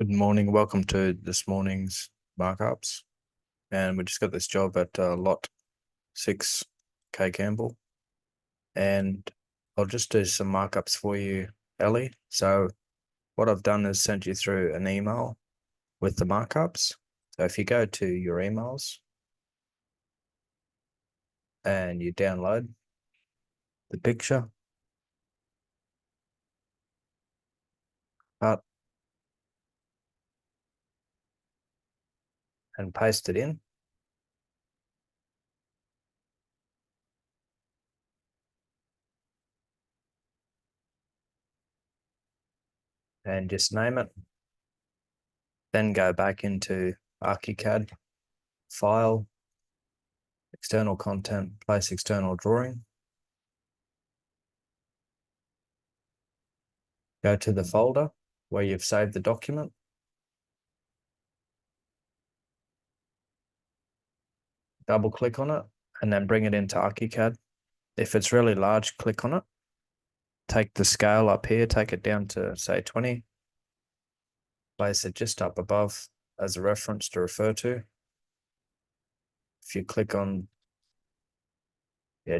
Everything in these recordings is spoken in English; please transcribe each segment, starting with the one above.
Good morning. Welcome to this morning's markups. And we just got this job at lot 6 K Campbell. And I'll just do some markups for you, Ellie. So what I've done is sent you through an email with the markups. So if you go to your emails and you download the picture, cut and paste it in. And just name it. Then go back into ArchiCAD, File, External Content, Place External Drawing. Go to the folder where you've saved the document. Double click on it and then bring it into ArchiCAD. If it's really large, click on it. Take the scale up here, take it down to say 20. Place it just up above as a reference to refer to. If you click on,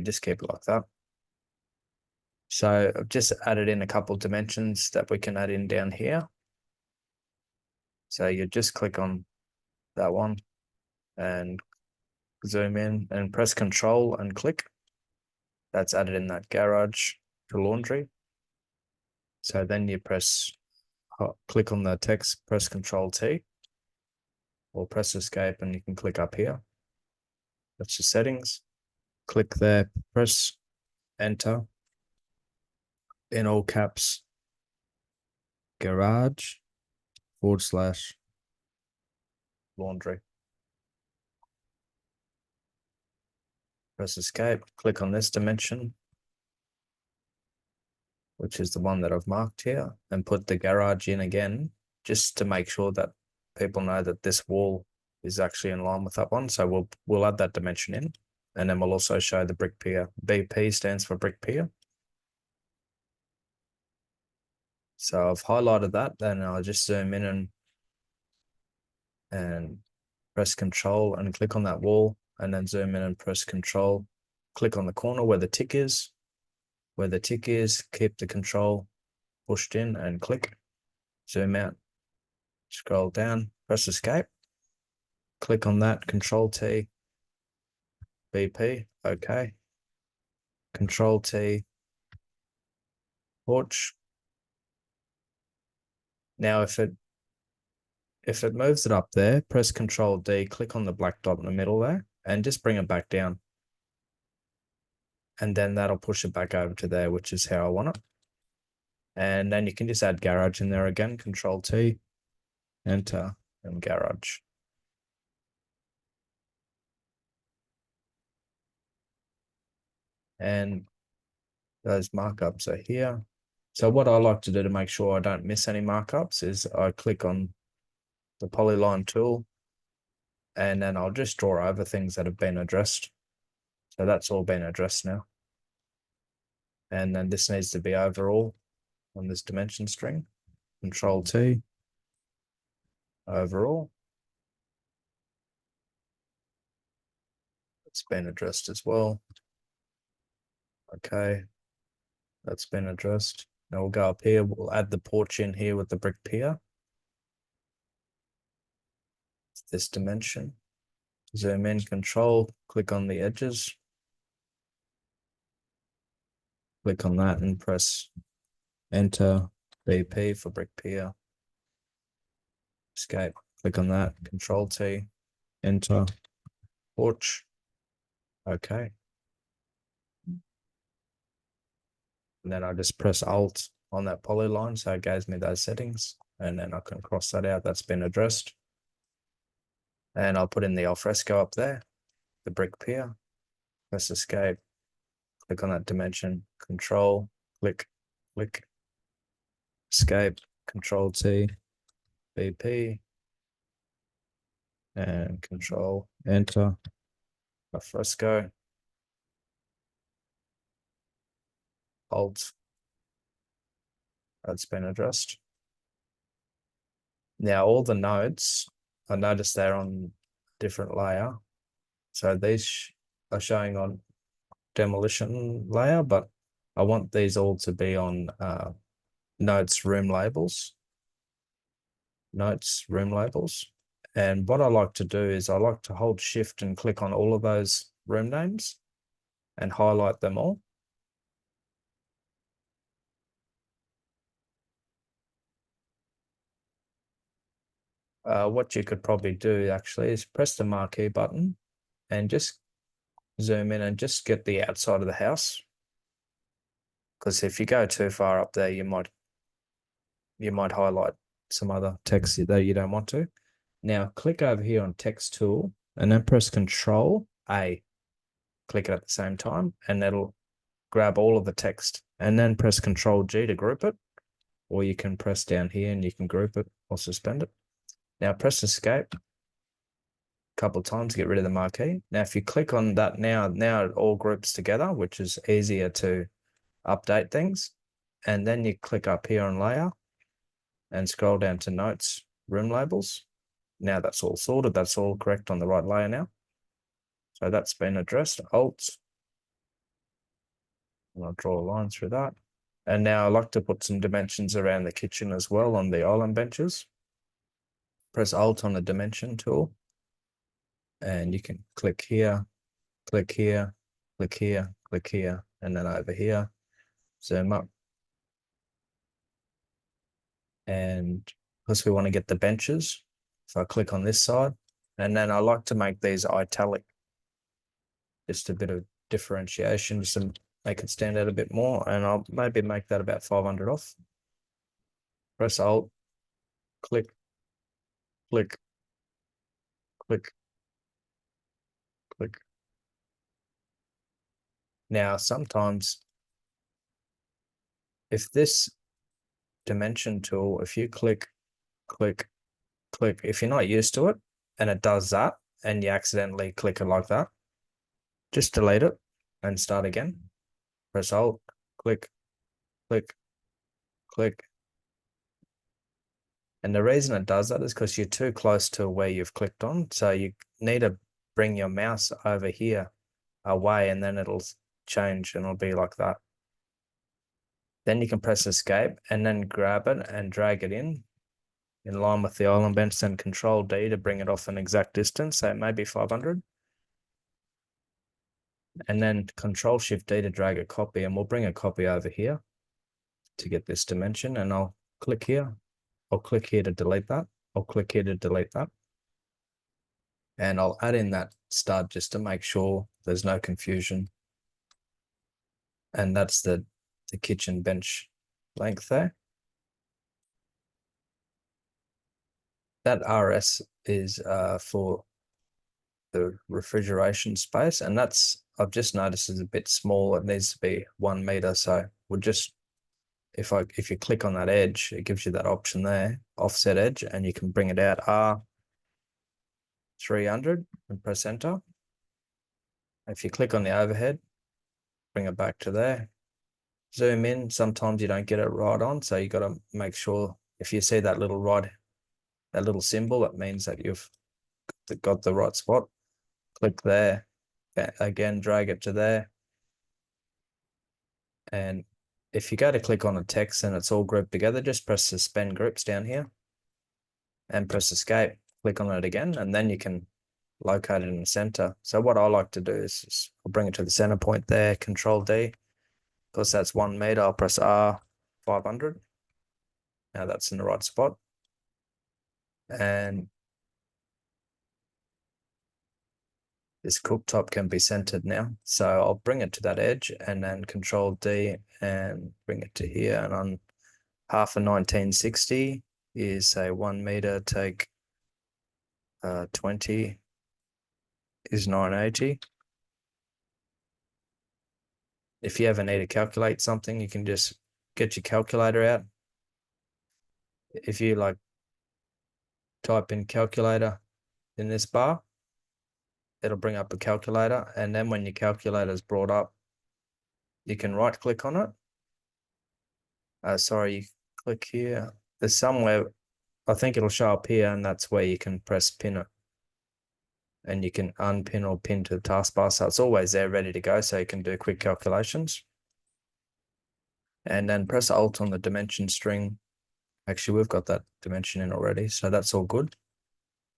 just keep it like that. So I've just added in a couple of dimensions that we can add in down here. So you just click on that one and zoom in and press Control and click. That's added in that garage to laundry. So then you click on the text, press Control T, or press Escape, and you can click up here. That's your settings. Click there, press Enter. In all caps, garage / laundry. Press Escape, click on this dimension, which is the one that I've marked here, and put the garage in again, just to make sure that people know that this wall is actually in line with that one. So we'll add that dimension in, and then we'll also show the brick pier. BP stands for brick pier. So I've highlighted that, then I'll just zoom in and press Control and click on that wall, and then zoom in and press Control. Click on the corner where the tick is. Where the tick is, keep the Control pushed in and click. Zoom out. Scroll down, press Escape. Click on that, Control T, BP, okay. Control T, porch. Now if it moves it up there, press Control D, click on the black dot in the middle there, and just bring it back down. And then that'll push it back over to there, which is how I want it. And then you can just add garage in there again, Control T, Enter, and garage. And those markups are here. So what I like to do to make sure I don't miss any markups is I click on the polyline tool, and then I'll just draw over things that have been addressed. So that's all been addressed now. And then this needs to be overall on this dimension string. Control T, overall. It's been addressed as well. Okay, that's been addressed. Now we'll go up here, we'll add the porch in here with the brick pier. This dimension. Zoom in, Control, click on the edges. Click on that and press Enter, BP for brick pier. Escape, click on that, Control T, Enter, porch. Okay. And then I just press Alt on that polyline, so it gives me those settings, and then I can cross that out. That's been addressed. And I'll put in the alfresco up there, the brick pier. Press Escape, click on that dimension, Control, click, Escape, Control T, BP, and Control Enter, alfresco, Alt. That's been addressed. Now all the nodes, I noticed they're on different layer. So these are showing on demolition layer, but I want these all to be on notes room labels. Notes room labels. And what I like to do is I like to hold shift and click on all of those room names and highlight them all. What you could probably do actually is press the marquee button and just zoom in and just get the outside of the house. Because if you go too far up there, you might highlight some other text that you don't want to. Now click over here on text tool and then press Control A. Click it at the same time and that'll grab all of the text, and then press Control G to group it, or you can press down here and you can group it or suspend it. Now press Escape a couple of times to get rid of the marquee. Now if you click on that now it all groups together, which is easier to update things. And then you click up here on Layer and scroll down to Notes, Room Labels. Now that's all sorted. That's all correct on the right layer now. So that's been addressed. Alt. And I'll draw a line through that. And now I like to put some dimensions around the kitchen as well on the island benches. Press Alt on the dimension tool. And you can click here, click here, click here, click here, and then over here. Zoom up. And because we want to get the benches, so I click on this side. And then I like to make these italic. Just a bit of differentiation, just to make it stand out a bit more. And I'll maybe make that about 500 off. Press Alt, click, click, click, click. Now, sometimes if this dimension tool, if you click, click, click, if you're not used to it and it does that and you accidentally click it like that, just delete it and start again. Press Alt, click, click, click. And the reason it does that is because you're too close to where you've clicked on. So you need to bring your mouse over here away and then it'll change and it'll be like that. Then you can press Escape and then grab it and drag it in line with the island bench, then Control D to bring it off an exact distance, so maybe 500. And then Control Shift D to drag a copy, and we'll bring a copy over here to get this dimension, and I'll click here. I'll click here to delete that. I'll click here to delete that. And I'll add in that stud just to make sure there's no confusion. And that's the kitchen bench length there. That RS is for the refrigeration space, and that's, I've just noticed, is a bit small. It needs to be 1 meter. So we'll just, if you click on that edge, it gives you that option there, offset edge, and you can bring it out R300 and press enter. If you click on the overhead, bring it back to there. Zoom in. Sometimes you don't get it right on, so you got to make sure if you see that little that little symbol, it means that you've got the right spot. Click there. Again, drag it to there. And if you go to click on a text and it's all grouped together, just press Suspend Groups down here and press Escape. Click on it again, and then you can locate it in the center. So what I like to do is I'll bring it to the center point there, Control D. Because that's 1 meter, I'll press R500. Now that's in the right spot. And this cooktop can be centered now. So I'll bring it to that edge and then Control D and bring it to here. And on half of 1960 is say 1 meter, take 20 is 980. If you ever need to calculate something, you can just get your calculator out. If you like type in calculator in this bar, it'll bring up a calculator. And then when your calculator is brought up, you can right click on it. Sorry, you click here. There's somewhere I think it'll show up here, and that's where you can press pin it. And you can unpin or pin to the taskbar. So it's always there ready to go, so you can do quick calculations. And then press Alt on the dimension string. Actually, we've got that dimension in already, so that's all good.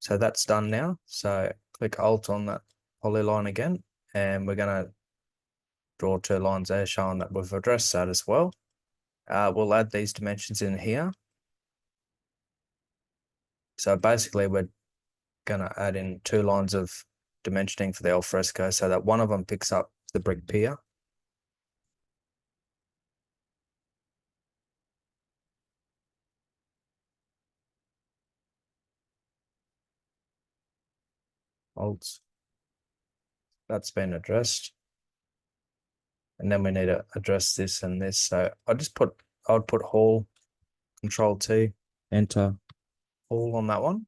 So that's done now. So click Alt on that polyline again, and we're going to draw 2 lines there showing that we've addressed that as well. We'll add these dimensions in here. So basically, we're going to add in 2 lines of dimensioning for the alfresco so that one of them picks up the brick pier. Alt. That's been addressed. And then we need to address this and this. So I would put Hall, Control T, Enter, Hall on that one.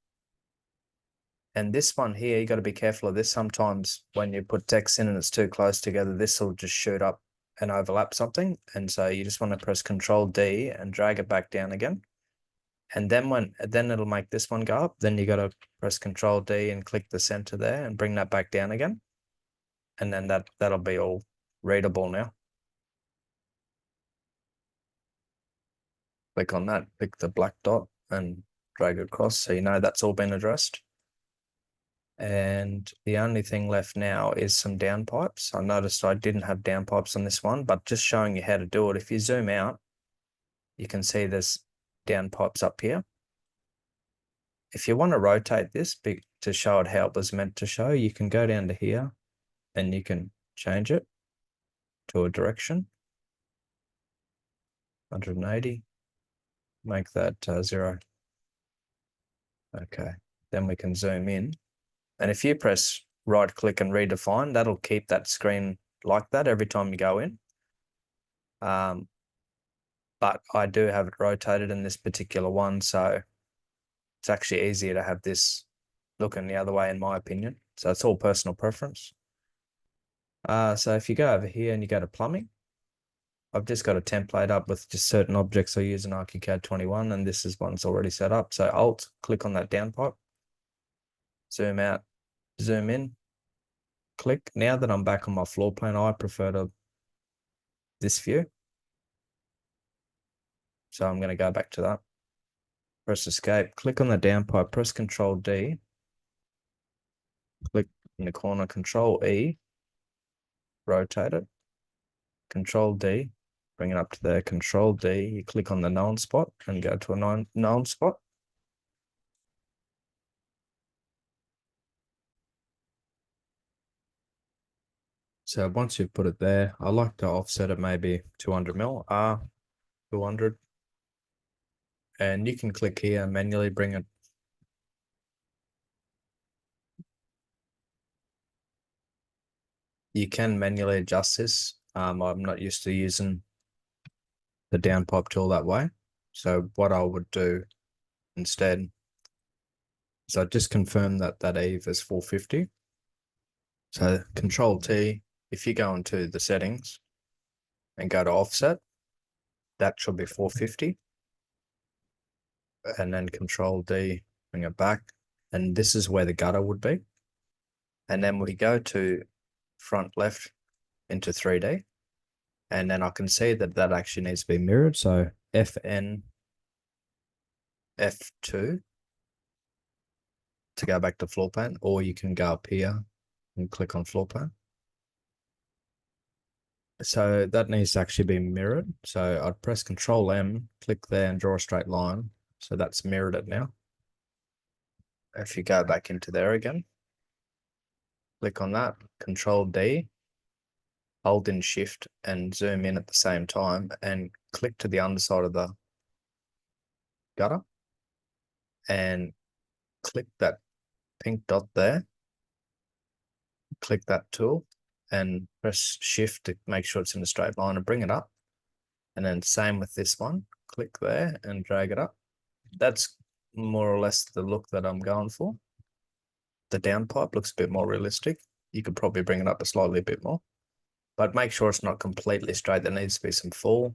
And this one here, you got to be careful of this. Sometimes when you put text in and it's too close together, this will just shoot up and overlap something. And so you just want to press Control D and drag it back down again. And then then it'll make this one go up. Then you got to press Control D and click the center there and bring that back down again. And then that'll be all readable now. Click on that, pick the black dot and drag it across so you know that's all been addressed. And the only thing left now is some downpipes. I noticed I didn't have downpipes on this one, but just showing you how to do it. If you zoom out, you can see there's downpipes up here. If you want to rotate this to show it how it was meant to show, you can go down to here and you can change it to a direction. 180. Make that 0. Okay, then we can zoom in. And if you press right click and redefine, that'll keep that screen like that every time you go in. But I do have it rotated in this particular one, so it's actually easier to have this looking the other way in my opinion. So it's all personal preference. So if you go over here and you go to plumbing, I've just got a template up with just certain objects I use in ArchiCAD 21, and this is one's already set up. So Alt, click on that downpipe, zoom out, zoom in, click. Now that I'm back on my floor plan, I prefer this view. So I'm going to go back to that. Press Escape, click on the downpipe, press Control D, click in the corner, Control E, rotate it, Control D, bring it up to there, Control D, you click on the known spot and go to a known spot. So once you've put it there, I like to offset it maybe 200 mil, 200. And you can click here and manually bring it. You can manually adjust this. I'm not used to using the downpipe tool that way. So what I would do instead is I just confirm that Eve is 450. So Control T, if you go into the settings and go to offset, that should be 450. And then Control D, bring it back. And this is where the gutter would be. And then we go to front left into 3D. And then I can see that actually needs to be mirrored. So FN F2 to go back to floor plan, or you can go up here and click on floor plan. So that needs to actually be mirrored. So I'd press Control M, click there and draw a straight line. So that's mirrored it now. If you go back into there again, click on that, Control D, hold in Shift and zoom in at the same time and click to the underside of the gutter and click that pink dot there. Click that tool and press Shift to make sure it's in a straight line and bring it up. And then same with this one, click there and drag it up. That's more or less the look that I'm going for. The downpipe looks a bit more realistic. You could probably bring it up a slightly bit more, but make sure it's not completely straight. There needs to be some fall.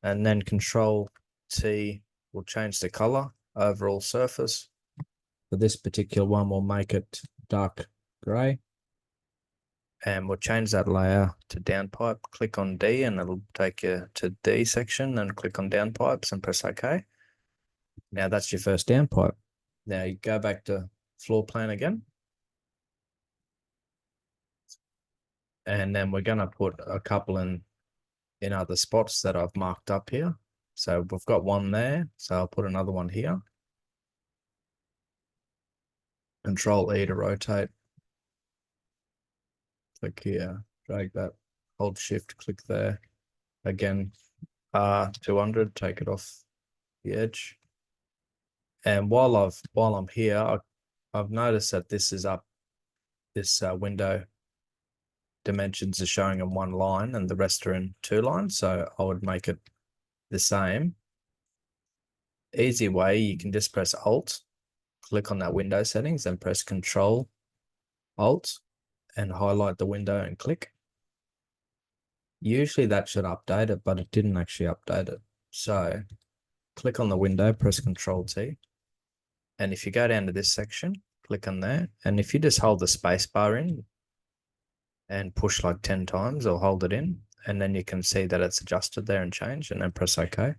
And then Control T will change the color overall surface. For this particular one, we'll make it dark gray. And we'll change that layer to downpipe. Click on D and it'll take you to D section, and click on downpipes and press OK. Now that's your first downpipe. Now you go back to floor plan again. And then we're going to put a couple in other spots that I've marked up here. So we've got one there. So I'll put another one here. Control E to rotate. Click here, drag that, hold shift, click there. Again, 200, take it off the edge. And while I'm here, I've noticed that this is up. This window dimensions are showing in one line and the rest are in two lines. So I would make it the same. Easy way, you can just press Alt, click on that window settings, and press Control Alt and highlight the window and click. Usually that should update it, but it didn't actually update it. So click on the window, press Control T. And if you go down to this section, click on there. And if you just hold the space bar in and push like 10 times, or hold it in, and then you can see that it's adjusted there and changed, and then press OK.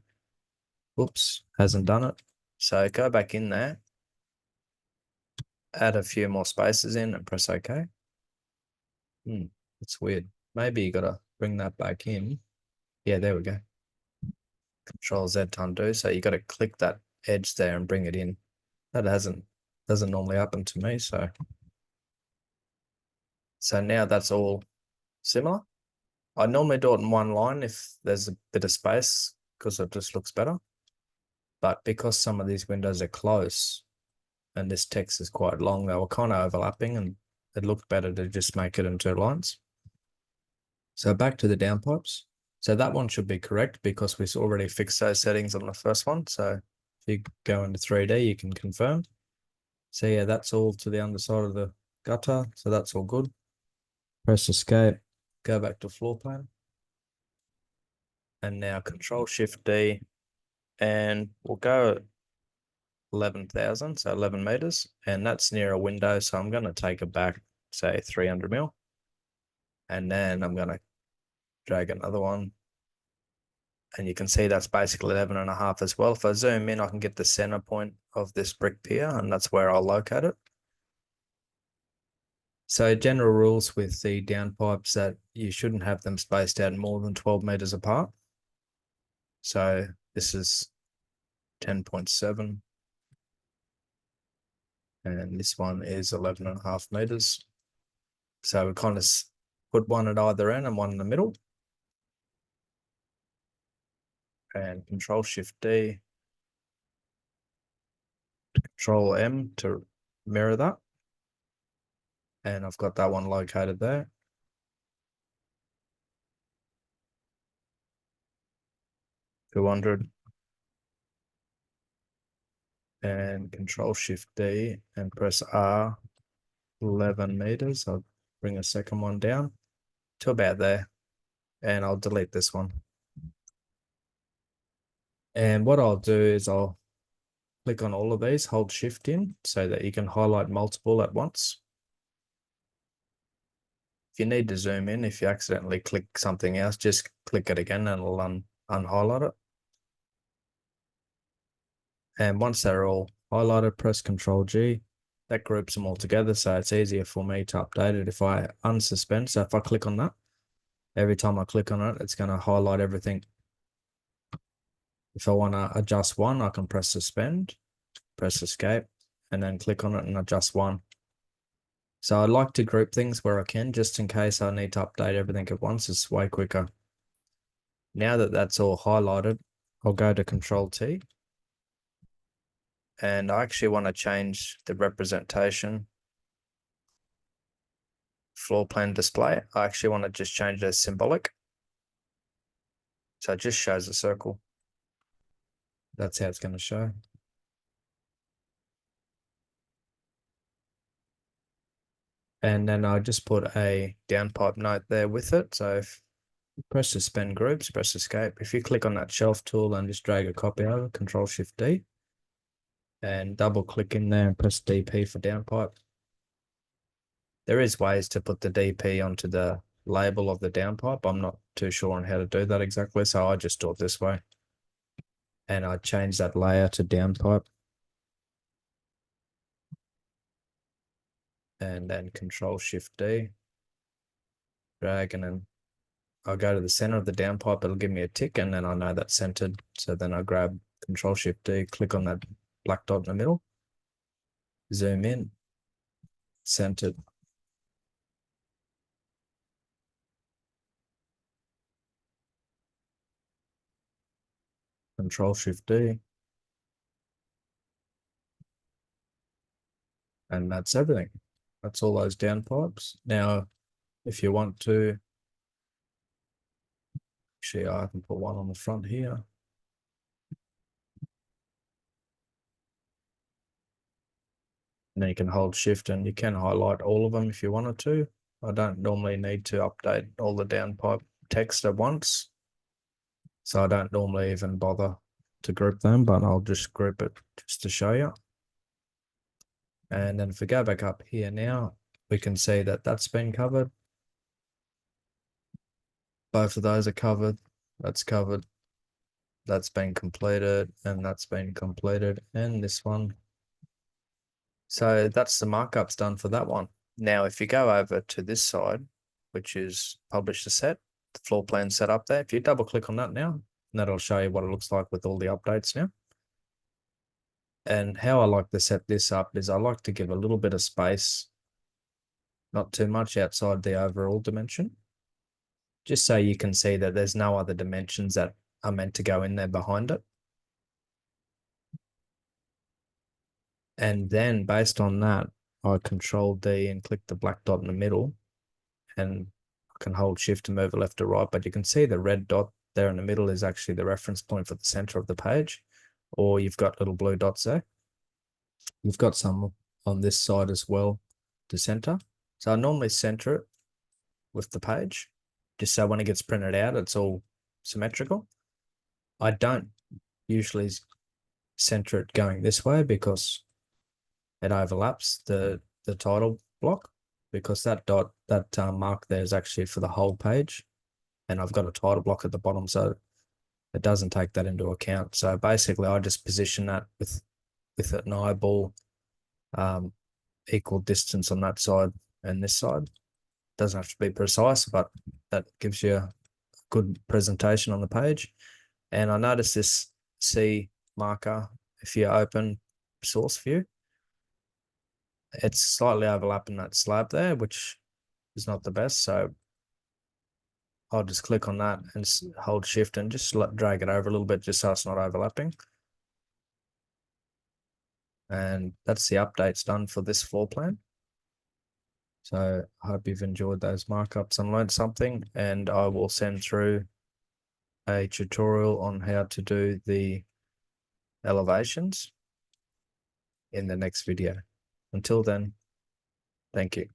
Oops, hasn't done it. So go back in there, add a few more spaces in and press OK. It's weird. Maybe you got to bring that back in. Yeah, there we go. Control Z to undo. So you got to click that edge there and bring it in. That doesn't normally happen to me. So now that's all similar. I normally do it in one line if there's a bit of space, because it just looks better. But because some of these windows are close and this text is quite long, they were kind of overlapping, and it looked better to just make it in two lines. So back to the downpipes. So that one should be correct because we already fixed those settings on the first one. So if you go into 3D, you can confirm. So yeah, that's all to the underside of the gutter. So that's all good. Press escape, go back to floor plan. And now Control Shift D, and we'll go 11,000, so 11 meters. And that's near a window. So I'm going to take it back, say 300 mil. And then I'm going to drag another one. And you can see that's basically 11.5 as well. If I zoom in, I can get the center point of this brick pier, and that's where I'll locate it. So general rules with the downpipes that you shouldn't have them spaced out more than 12 meters apart. So this is 10.7. And this one is 11.5 meters. So we kind of put one at either end and one in the middle. And Control Shift D, Control M to mirror that. And I've got that one located there. $200. And Control Shift D and press R, 11 meters. I'll bring a second one down to about there. And I'll delete this one. And what I'll do is I'll click on all of these, hold Shift in so that you can highlight multiple at once. If you need to zoom in, if you accidentally click something else, just click it again and it'll unhighlight it. And once they're all highlighted, press Control G. That groups them all together, so it's easier for me to update it if I unsuspend. So if I click on that, every time I click on it, it's going to highlight everything. If I want to adjust one, I can press suspend, press escape, and then click on it and adjust one. So I like to group things where I can, just in case I need to update everything at once. It's way quicker. Now that that's all highlighted, I'll go to Control T. And I actually want to change the representation floor plan display. I actually want to just change it as symbolic. So it just shows a circle. That's how it's going to show. And then I just put a downpipe note there with it. So if you press suspend groups, press escape. If you click on that shelf tool and just drag a copy over, Control Shift D, and double click in there and press DP for downpipe. There is ways to put the DP onto the label of the downpipe. I'm not too sure on how to do that exactly, so I just do it this way. And I change that layer to downpipe. And then Control Shift D, drag, and then I'll go to the center of the downpipe. It'll give me a tick, and then I know that's centered. So then I grab Control Shift D, click on that black dot in the middle, zoom in, centered. Control Shift D. And that's everything. That's all those downpipes. Now, if you want to, actually, I can put one on the front here. And then you can hold Shift and you can highlight all of them if you wanted to. I don't normally need to update all the downpipe text at once. So I don't normally even bother to group them, but I'll just group it just to show you. And then if we go back up here now, we can see that that's been covered. Both of those are covered. That's covered. That's been completed, and that's been completed, and this one. So that's the markups done for that one. Now, if you go over to this side, which is publish the set, the floor plan set up there, if you double click on that now, that'll show you what it looks like with all the updates now. And how I like to set this up is I like to give a little bit of space, not too much outside the overall dimension, just so you can see that there's no other dimensions that are meant to go in there behind it. And then based on that, I Control D and click the black dot in the middle, and I can hold Shift to move it left to right. But you can see the red dot there in the middle is actually the reference point for the center of the page, or you've got little blue dots there. You've got some on this side as well to center. So I normally center it with the page, just so when it gets printed out, it's all symmetrical. I don't usually center it going this way because it overlaps the title block, because that dot, that mark there is actually for the whole page, and I've got a title block at the bottom, so it doesn't take that into account. So basically I just position that with an eyeball, equal distance on that side and this side. Doesn't have to be precise, but that gives you a good presentation on the page. And I noticed this C marker, if you open source view, it's slightly overlapping that slab there, which is not the best. So I'll just click on that and hold Shift and just drag it over a little bit, just so it's not overlapping. And that's the updates done for this floor plan. So I hope you've enjoyed those markups and learned something, and I will send through a tutorial on how to do the elevations in the next video. Until then, thank you.